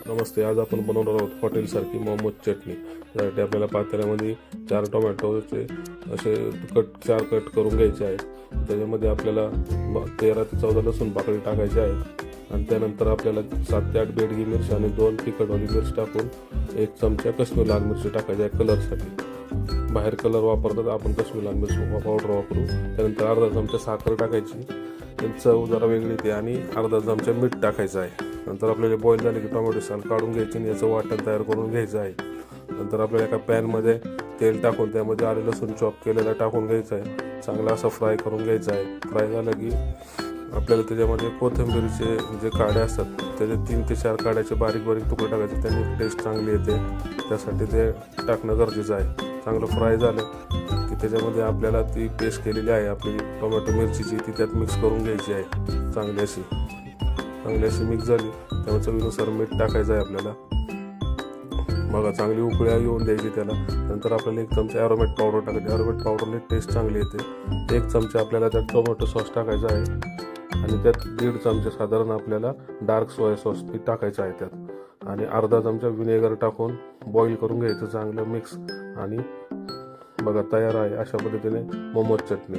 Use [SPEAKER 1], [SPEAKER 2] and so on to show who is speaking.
[SPEAKER 1] नमस्ते. आज आपण बनवणार आहोत हॉटेलसारखी मोमोज चटणी. त्यासाठी आपल्याला पातेल्यामध्ये 4 टोमॅटोचे असे चार कट करून घ्यायचे आहेत. त्याच्यामध्ये आपल्याला 13 ते 14 लसूण पाकळी टाकायची आहे आणि त्यानंतर आपल्याला 7 ते 8 बेडगी मिरची आणि 2 तिखटवाली मिरची टाकून 1 चमचा कश्मीरी लाल मिरची टाकायची आहे कलरसाठी. बाहेर कलर वापरतात, आपण कश्मीरी लाल मिरची पावडर वापरू. त्यानंतर अर्धा चमचा साखर टाकायची, त्याची चव जरा वेगळी येते, आणि अर्धा चमचा मीठ टाकायचं आहे. नंतर आपल्याला बॉईल झाले की टोमॅटो साल काढून घ्यायचे आणि याचं वाटण तयार करून घ्यायचं आहे. नंतर आपल्याला एका पॅनमध्ये तेल टाकून त्यामध्ये आले लसूण चॉप केलेला टाकून घ्यायचं आहे. चांगला असं फ्राय करून घ्यायचं आहे. फ्राय झालं की आपल्याला त्याच्यामध्ये कोथिंबीरचे जे काड्या असतात त्याचे 3 ते 4 काड्याचे बारीक बारीक तुकडे टाकायचे, त्यांनी टेस्ट चांगली येते. त्यासाठी ते टाकणं गरजेचं आहे. चांगलं फ्राय झालं की त्याच्यामध्ये आपल्याला ती पेस्ट केलेली आहे आपली टोमॅटो मिरचीची, ती त्यात मिक्स करून घ्यायची आहे. चांगली अशी मिक्स झाली, त्यामुळे चवीनुसार मीठ टाकायचं आहे आपल्याला. बघा, चांगली उकळी येऊन द्यायची त्याला. नंतर आपल्याला 1 चमचा ॲरोमेट पावडर टाकायची. ॲरोमेट पावडरने टेस्ट चांगली येते. 1 चमचा आपल्याला त्यात टोमॅटो सॉस टाकायचा आहे आणि त्यात 1.5 चमचे साधारण आपल्याला डार्क सोया सॉस टाकायचं आहे त्यात, आणि अर्धा चमचा विनेगर टाकून बॉईल करून घ्यायचं चांगलं मिक्स. आणि बघा, तयार आहे अशा पद्धतीने मोमोज चटणी.